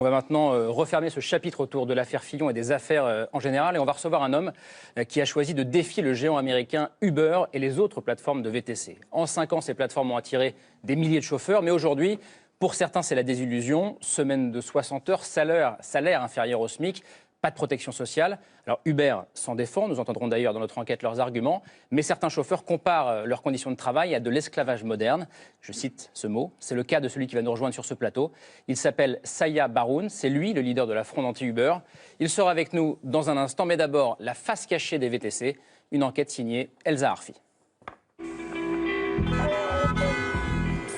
On va maintenant refermer ce chapitre autour de l'affaire Fillon et des affaires en général. Et on va recevoir un homme qui a choisi de défier le géant américain Uber et les autres plateformes de VTC. En 5 ans, ces plateformes ont attiré des milliers de chauffeurs. Mais aujourd'hui, pour certains, c'est la désillusion. Semaine de 60 heures, salaire inférieur au SMIC. Pas de protection sociale. Alors Uber s'en défend, nous entendrons d'ailleurs dans notre enquête leurs arguments, mais certains chauffeurs comparent leurs conditions de travail à de l'esclavage moderne. Je cite ce mot, c'est le cas de celui qui va nous rejoindre sur ce plateau. Il s'appelle Saya Baroun, c'est lui le leader de la fronde anti-Uber. Il sera avec nous dans un instant, mais d'abord la face cachée des VTC, une enquête signée Elsa Arfi.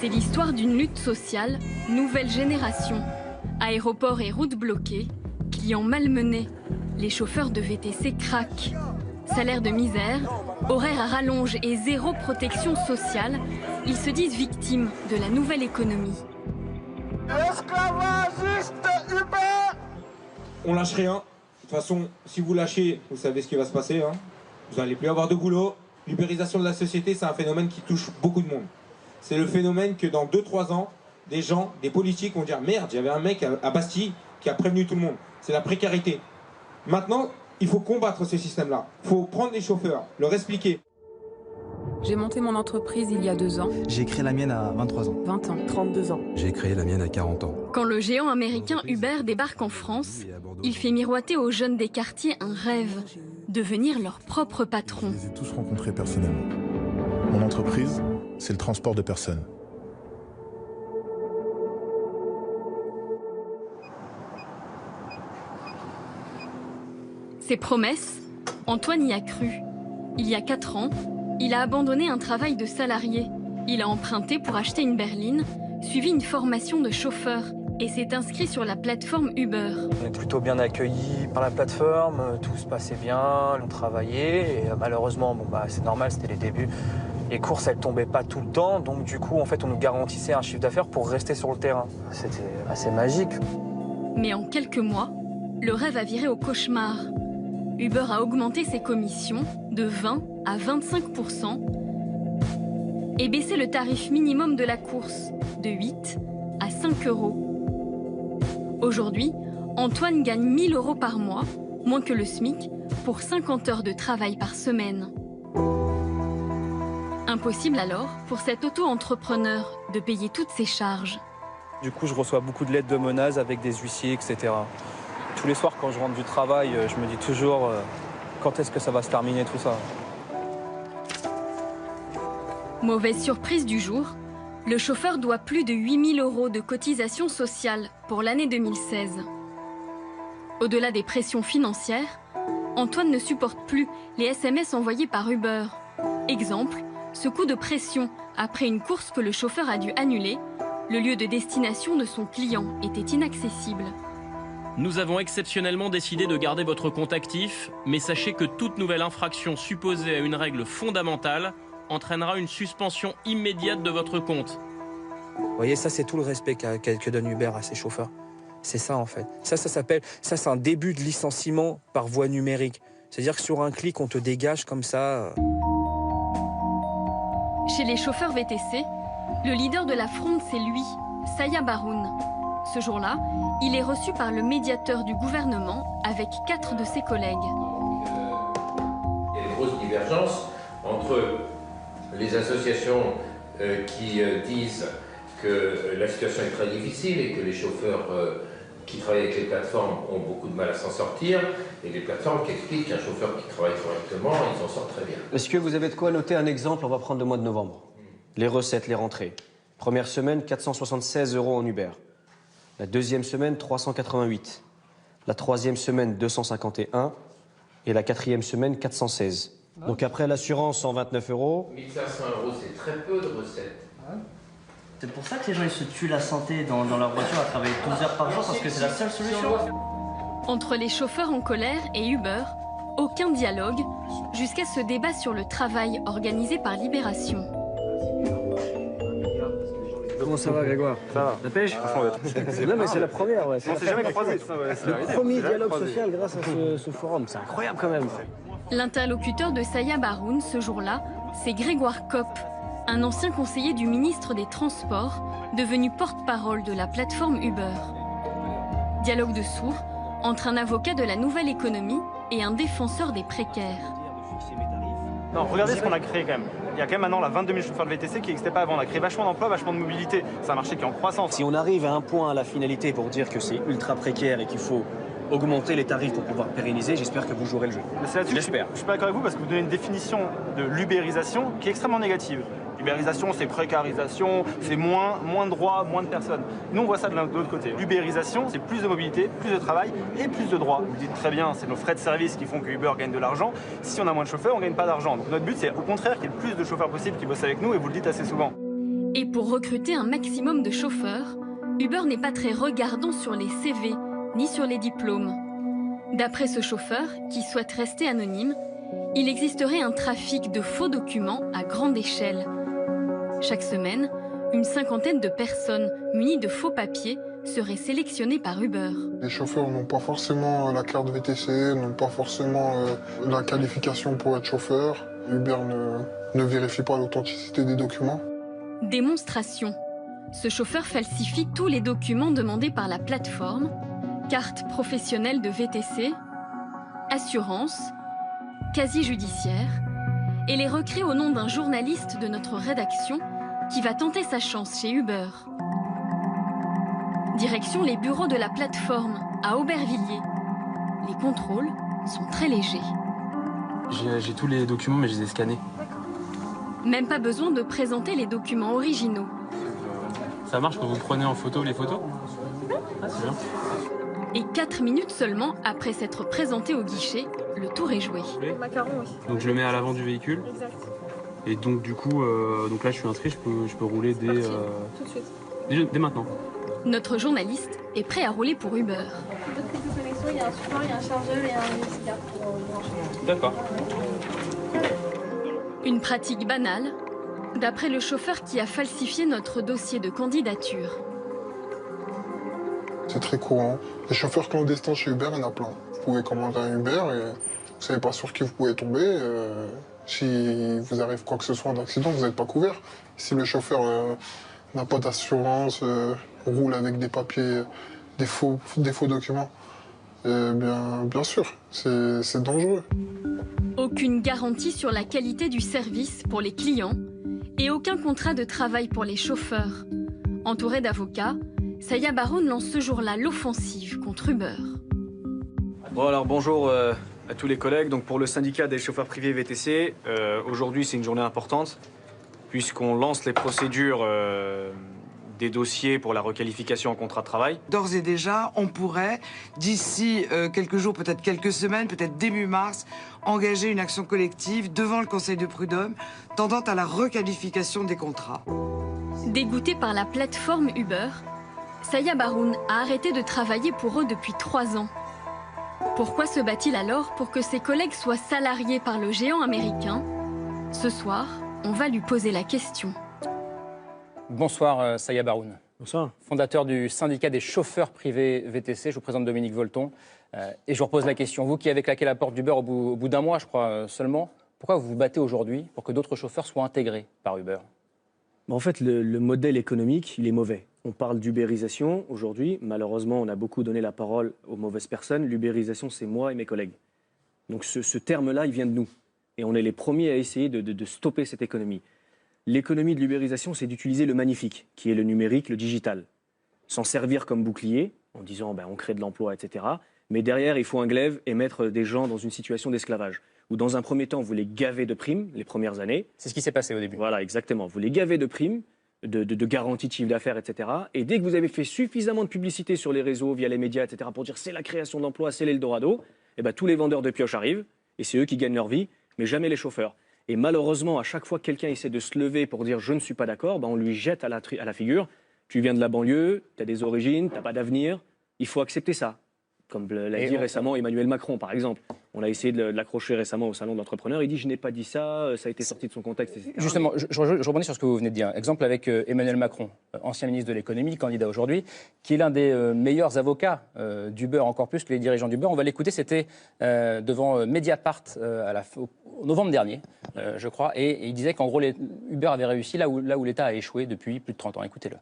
C'est l'histoire d'une lutte sociale, nouvelle génération. Aéroports et routes bloquées, clients malmenés, les chauffeurs de VTC craquent. Salaire de misère, horaires à rallonge et zéro protection sociale, ils se disent victimes de la nouvelle économie. Esclavagiste Uber! On lâche rien. De toute façon, si vous lâchez, vous savez ce qui va se passer. Hein. Vous n'allez plus avoir de boulot. L'ubérisation de la société, c'est un phénomène qui touche beaucoup de monde. C'est le phénomène que dans 2-3 ans, des gens, des politiques vont dire « Merde, il y avait un mec à Bastille qui a prévenu tout le monde ». C'est la précarité. Maintenant, il faut combattre ce système-là. Il faut prendre les chauffeurs, leur expliquer. J'ai monté mon entreprise il y a 2 ans. J'ai créé la mienne à 23 ans. 20 ans. 32 ans. J'ai créé la mienne à 40 ans. Quand le géant américain Uber débarque en France, il fait miroiter aux jeunes des quartiers un rêve, devenir leur propre patron. Je les ai tous rencontrés personnellement. Mon entreprise, c'est le transport de personnes. Ses promesses, Antoine y a cru. Il y a 4 ans, il a abandonné un travail de salarié. Il a emprunté pour acheter une berline, suivi une formation de chauffeur et s'est inscrit sur la plateforme Uber. On est plutôt bien accueillis par la plateforme, tout se passait bien, on travaillait et malheureusement, c'est normal, c'était les débuts. Les courses, elles tombaient pas tout le temps, donc du coup, en fait, on nous garantissait un chiffre d'affaires pour rester sur le terrain. C'était assez magique. Mais en quelques mois, le rêve a viré au cauchemar. Uber a augmenté ses commissions de 20 à 25% et baissé le tarif minimum de la course de 8 à 5 euros. Aujourd'hui, Antoine gagne 1 000 euros par mois, moins que le SMIC, pour 50 heures de travail par semaine. Impossible alors pour cet auto-entrepreneur de payer toutes ses charges. Du coup, je reçois beaucoup de lettres de menaces avec des huissiers, etc. Tous les soirs, quand je rentre du travail, je me dis toujours quand est-ce que ça va se terminer tout ça. Mauvaise surprise du jour, le chauffeur doit plus de 8 000 euros de cotisation sociale pour l'année 2016. Au-delà des pressions financières, Antoine ne supporte plus les SMS envoyés par Uber. Exemple, ce coup de pression après une course que le chauffeur a dû annuler. Le lieu de destination de son client était inaccessible. Nous avons exceptionnellement décidé de garder votre compte actif, mais sachez que toute nouvelle infraction supposée à une règle fondamentale entraînera une suspension immédiate de votre compte. Vous voyez, ça c'est tout le respect que donne Uber à ses chauffeurs. C'est ça en fait. Ça c'est un début de licenciement par voie numérique. C'est-à-dire que sur un clic, on te dégage comme ça. Chez les chauffeurs VTC, le leader de la fronde, c'est lui, Saya Baroun. Ce jour-là, il est reçu par le médiateur du gouvernement avec 4 de ses collègues. Il y a une grosse divergence entre les associations qui disent que la situation est très difficile et que les chauffeurs qui travaillent avec les plateformes ont beaucoup de mal à s'en sortir, et les plateformes qui expliquent qu'un chauffeur qui travaille correctement, il s'en sort très bien. Est-ce que vous avez de quoi noter un exemple? On va prendre le mois de novembre. Les recettes, les rentrées. Première semaine, 476 euros en Uber. La deuxième semaine, 388. La troisième semaine, 251. Et la quatrième semaine, 416. Donc après l'assurance, 129 euros. 1500 euros, c'est très peu de recettes. C'est pour ça que les gens ils se tuent la santé dans leur voiture à travailler 12 heures par jour, parce que c'est la seule solution. Entre les chauffeurs en colère et Uber, aucun dialogue, jusqu'à ce débat sur le travail organisé par Libération. Comment ça va, Grégoire? Ça va. La pêche? Non, mais c'est la première, ouais. On s'est jamais croisé, ça, ouais. Le premier dialogue social grâce à ce forum. C'est incroyable quand même. L'interlocuteur de Saya Baroun ce jour-là, c'est Grégoire Kopp, un ancien conseiller du ministre des Transports, devenu porte-parole de la plateforme Uber. Dialogue de sourds entre un avocat de la nouvelle économie et un défenseur des précaires. Non, regardez ce qu'on a créé quand même. Il y a quand même maintenant 22 000 chauffeurs de VTC qui n'existaient pas avant. On a créé vachement d'emplois, vachement de mobilité. C'est un marché qui est en croissance. Si on arrive à un point à la finalité pour dire que c'est ultra précaire et qu'il faut augmenter les tarifs pour pouvoir pérenniser, j'espère que vous jouerez le jeu. Mais c'est là-dessus que je suis pas d'accord avec vous parce que vous donnez une définition de l'ubérisation qui est extrêmement négative. L'ubérisation, c'est précarisation, c'est moins de droits, moins de personnes. Nous, on voit ça de l'autre côté. L'ubérisation, c'est plus de mobilité, plus de travail et plus de droits. Vous dites très bien, c'est nos frais de service qui font que Uber gagne de l'argent. Si on a moins de chauffeurs, on gagne pas d'argent. Donc notre but, c'est au contraire qu'il y ait le plus de chauffeurs possible qui bossent avec nous et vous le dites assez souvent. Et pour recruter un maximum de chauffeurs, Uber n'est pas très regardant sur les CV ni sur les diplômes. D'après ce chauffeur, qui souhaite rester anonyme, il existerait un trafic de faux documents à grande échelle. Chaque semaine, une cinquantaine de personnes munies de faux papiers seraient sélectionnées par Uber. Les chauffeurs n'ont pas forcément la carte VTC, n'ont pas forcément la qualification pour être chauffeur. Uber ne vérifie pas l'authenticité des documents. Démonstration. Ce chauffeur falsifie tous les documents demandés par la plateforme, carte professionnelle de VTC, assurance, casier judiciaire, et les recrée au nom d'un journaliste de notre rédaction qui va tenter sa chance chez Uber. Direction les bureaux de la plateforme à Aubervilliers. Les contrôles sont très légers. J'ai tous les documents mais je les ai scannés. Même pas besoin de présenter les documents originaux. Ça marche quand vous prenez en photo les photos? Ah, c'est bien. Et 4 minutes seulement après s'être présenté au guichet, le tour est joué. Donc je le mets à l'avant du véhicule. Exact. Et donc du coup, donc là je suis inscrit, je peux rouler Tout de suite. dès maintenant. Notre journaliste est prêt à rouler pour Uber. D'autres types de connexions, il y a un support, il y a un chargeur et un USB pour brancher. D'accord. Une pratique banale, d'après le chauffeur qui a falsifié notre dossier de candidature. C'est très courant. Les chauffeurs clandestins chez Uber, il y en a plein. Vous pouvez commander un Uber et vous ne savez pas sur qui vous pouvez tomber. Si vous arrive quoi que ce soit d'accident, vous n'êtes pas couvert. Si le chauffeur n'a pas d'assurance, roule avec des papiers, des faux documents, bien sûr, c'est dangereux. Aucune garantie sur la qualité du service pour les clients et aucun contrat de travail pour les chauffeurs. Entouré d'avocats, Saya Baroun lance ce jour-là l'offensive contre Uber. Bon alors bonjour à tous les collègues. Donc pour le syndicat des chauffeurs privés VTC, aujourd'hui c'est une journée importante puisqu'on lance les procédures des dossiers pour la requalification en contrat de travail. D'ores et déjà, on pourrait, d'ici quelques jours, peut-être quelques semaines, peut-être début mars, engager une action collective devant le Conseil de prud'homme tendant à la requalification des contrats. Dégoûté par la plateforme Uber, Saya Baroun a arrêté de travailler pour eux depuis 3 ans. Pourquoi se bat-il alors pour que ses collègues soient salariés par le géant américain? Ce soir, on va lui poser la question. Bonsoir Saya Baroun. Bonsoir. Fondateur du syndicat des chauffeurs privés VTC, je vous présente Dominique Volton. Et je vous repose la question, vous qui avez claqué la porte d'Uber au bout d'un mois, je crois seulement, pourquoi vous vous battez aujourd'hui pour que d'autres chauffeurs soient intégrés par Uber? En fait, le modèle économique, il est mauvais. On parle d'ubérisation aujourd'hui. Malheureusement, on a beaucoup donné la parole aux mauvaises personnes. L'ubérisation, c'est moi et mes collègues. Donc ce terme-là, il vient de nous. Et on est les premiers à essayer de stopper cette économie. L'économie de l'ubérisation, c'est d'utiliser le magnifique, qui est le numérique, le digital. S'en servir comme bouclier, en disant on crée de l'emploi, etc. Mais derrière, il faut un glaive et mettre des gens dans une situation d'esclavage. Ou dans un premier temps, vous les gavez de primes, les premières années. C'est ce qui s'est passé au début. Voilà, exactement. Vous les gavez de primes, de garanties de chiffre d'affaires, etc. Et dès que vous avez fait suffisamment de publicité sur les réseaux, via les médias, etc., pour dire c'est la création d'emplois, c'est l'Eldorado, tous les vendeurs de pioches arrivent, et c'est eux qui gagnent leur vie, mais jamais les chauffeurs. Et malheureusement, à chaque fois que quelqu'un essaie de se lever pour dire je ne suis pas d'accord, on lui jette à la figure, tu viens de la banlieue, tu as des origines, tu n'as pas d'avenir, il faut accepter ça. Comme l'a dit récemment Emmanuel Macron, par exemple. On a essayé de l'accrocher récemment au salon de l'entrepreneur. Il dit « je n'ai pas dit ça, ça a été sorti de son contexte, etc. » Justement, je rebondis sur ce que vous venez de dire. Exemple avec Emmanuel Macron, ancien ministre de l'économie, candidat aujourd'hui, qui est l'un des meilleurs avocats d'Uber, encore plus que les dirigeants d'Uber. On va l'écouter, c'était devant Mediapart au novembre dernier, je crois. Et il disait qu'en gros, Uber avait réussi là où l'État a échoué depuis plus de 30 ans. Écoutez-le.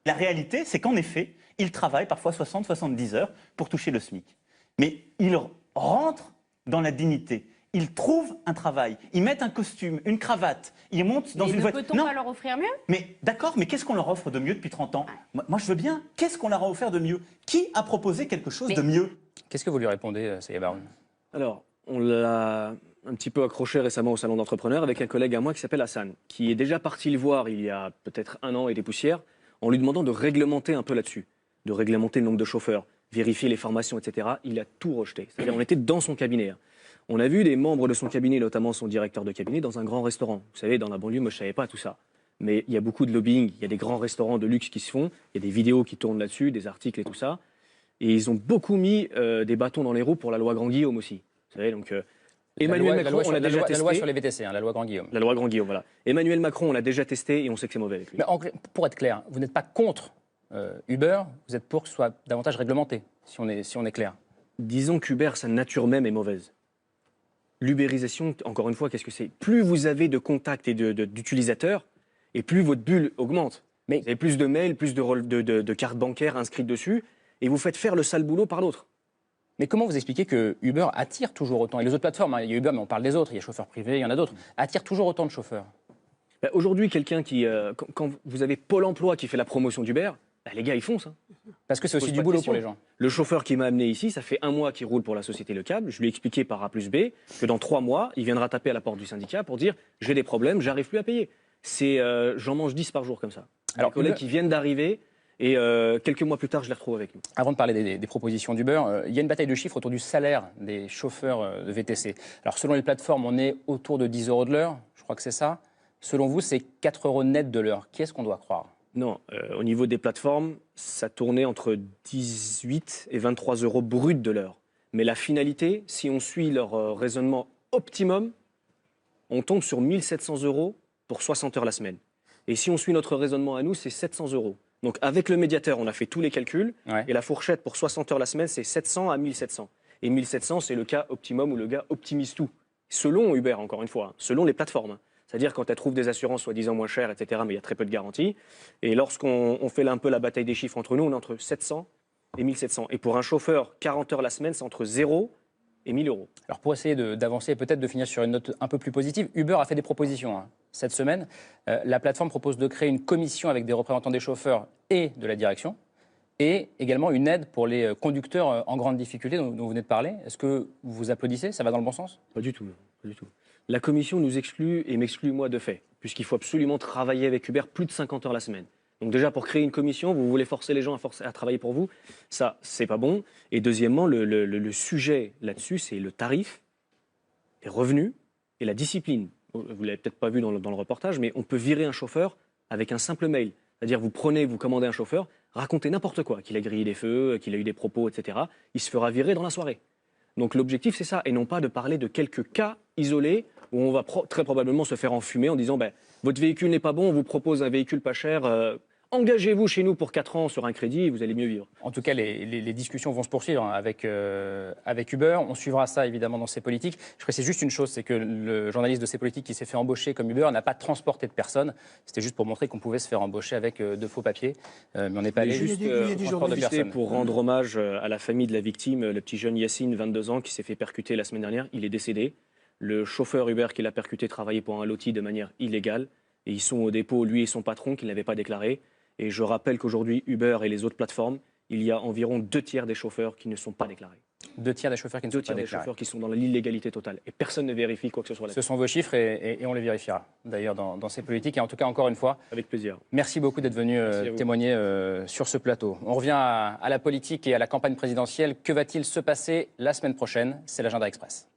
La réalité, c'est qu'en effet, ils travaillent parfois 60-70 heures pour toucher le SMIC. Mais ils rentrent dans la dignité. Ils trouvent un travail, ils mettent un costume, une cravate, ils montent dans une voiture. Ne peut-on pas leur offrir mieux? Mais d'accord, mais qu'est-ce qu'on leur offre de mieux depuis 30 ans? Moi, je veux bien. Qu'est-ce qu'on leur a offert de mieux? Qui a proposé quelque chose de mieux? Qu'est-ce que vous lui répondez, Seyah Baroun? Alors, on l'a un petit peu accroché récemment au salon d'entrepreneurs avec un collègue à moi qui s'appelle Hassan, qui est déjà parti le voir il y a peut-être 1 an et des poussières, en lui demandant de réglementer un peu là-dessus, de réglementer le nombre de chauffeurs, vérifier les formations, etc. Il a tout rejeté. C'est-à-dire, on était dans son cabinet. On a vu des membres de son cabinet, notamment son directeur de cabinet, dans un grand restaurant. Vous savez, dans la banlieue, moi, je ne savais pas tout ça. Mais il y a beaucoup de lobbying, il y a des grands restaurants de luxe qui se font, il y a des vidéos qui tournent là-dessus, des articles et tout ça. Et ils ont beaucoup mis des bâtons dans les roues pour la loi Grand Guillaume aussi. Vous savez, donc Emmanuel Macron, on l'a déjà testé. La loi sur les VTC, la loi Grand Guillaume. La loi Grand Guillaume, voilà. Emmanuel Macron, on l'a déjà testé et on sait que c'est mauvais avec lui. Mais pour être clair, vous n'êtes pas contre Uber, vous êtes pour que ce soit davantage réglementé, si on est clair. Disons qu'Uber, sa nature même est mauvaise. L'ubérisation, encore une fois, qu'est-ce que c'est? Plus vous avez de contacts et d'utilisateurs, et plus votre bulle augmente. Mais vous avez plus de mails, plus de cartes bancaires inscrites dessus, et vous faites faire le sale boulot par l'autre. Mais comment vous expliquez que Uber attire toujours autant? Et les autres plateformes, il y a Uber, mais on parle des autres, il y a chauffeurs privés, il y en a d'autres, attire toujours autant de chauffeurs? Aujourd'hui, quelqu'un qui, quand vous avez Pôle emploi qui fait la promotion d'Uber, les gars, ils foncent. Parce que c'est aussi du boulot pour les gens. Le chauffeur qui m'a amené ici, ça fait 1 mois qu'il roule pour la société Le Câble. Je lui ai expliqué par A plus B que dans 3 mois, il viendra taper à la porte du syndicat pour dire « j'ai des problèmes, j'arrive plus à payer ». J'en mange 10 par jour comme ça. Alors, les collègues qui viennent d'arriver et quelques mois plus tard, je les retrouve avec nous. Avant de parler des propositions d'Uber, il y a une bataille de chiffres autour du salaire des chauffeurs de VTC. Alors selon les plateformes, on est autour de 10 € de l'heure, je crois que c'est ça. Selon vous, c'est 4 € net de l'heure. Qui est-ce qu'on doit croire? Non, au niveau des plateformes, ça tournait entre 18 et 23 € bruts de l'heure. Mais la finalité, si on suit leur raisonnement optimum, on tombe sur 1 700 € pour 60 heures la semaine. Et si on suit notre raisonnement à nous, c'est 700 €. Donc avec le médiateur, on a fait tous les calculs, et la fourchette pour 60 heures la semaine, c'est 700 à 1700. Et 1700, c'est le cas optimum où le gars optimise tout. Selon Uber, encore une fois, selon les plateformes. C'est-à-dire quand elles trouvent des assurances soi-disant moins chères, etc., mais il y a très peu de garanties. Et lorsqu'on fait un peu la bataille des chiffres entre nous, on est entre 700 et 1700. Et pour un chauffeur, 40 heures la semaine, c'est entre 0 et 1000 €. Alors pour essayer d'avancer et peut-être de finir sur une note un peu plus positive, Uber a fait des propositions cette semaine. La plateforme propose de créer une commission avec des représentants des chauffeurs et de la direction, et également une aide pour les conducteurs en grande difficulté dont vous venez de parler. Est-ce que vous applaudissez? Ça va dans le bon sens? Pas du tout, pas du tout. La commission nous exclut et m'exclut moi de fait, puisqu'il faut absolument travailler avec Uber plus de 50 heures la semaine. Donc déjà, pour créer une commission, vous voulez forcer les gens à travailler pour vous, ça, c'est pas bon. Et deuxièmement, le sujet là-dessus, c'est le tarif, les revenus et la discipline. Vous l'avez peut-être pas vu dans le reportage, mais on peut virer un chauffeur avec un simple mail. C'est-à-dire, vous commandez un chauffeur, racontez n'importe quoi, qu'il a grillé des feux, qu'il a eu des propos, etc. Il se fera virer dans la soirée. Donc l'objectif, c'est ça, et non pas de parler de quelques cas isolés où on va très probablement se faire enfumer en disant votre véhicule n'est pas bon, on vous propose un véhicule pas cher, engagez-vous chez nous pour 4 ans sur un crédit et vous allez mieux vivre. En tout cas, les discussions vont se poursuivre avec Uber. On suivra ça évidemment dans ces politiques. Je précise juste une chose, c'est que le journaliste de ces politiques qui s'est fait embaucher comme Uber n'a pas transporté de personnes. C'était juste pour montrer qu'on pouvait se faire embaucher avec de faux papiers. Mais on n'est pas allé juste transport de personnes. Pour rendre hommage à la famille de la victime, le petit jeune Yacine, 22 ans, qui s'est fait percuter la semaine dernière, il est décédé. Le chauffeur Uber qui l'a percuté travaillait pour un loti de manière illégale. Et ils sont au dépôt, lui et son patron, qui ne l'avaient pas déclaré. Et je rappelle qu'aujourd'hui, Uber et les autres plateformes, il y a environ 2 tiers des chauffeurs qui ne sont pas déclarés. 2 tiers des chauffeurs qui ne sont pas déclarés. 2 tiers des chauffeurs qui sont dans l'illégalité totale. Et personne ne vérifie quoi que ce soit là-dessus. Ce sont vos chiffres et on les vérifiera, d'ailleurs, dans ces politiques. Et en tout cas, encore une fois, avec plaisir. Merci beaucoup d'être venu témoigner sur ce plateau. On revient à la politique et à la campagne présidentielle. Que va-t-il se passer la semaine prochaine? C'est l'Agenda Express.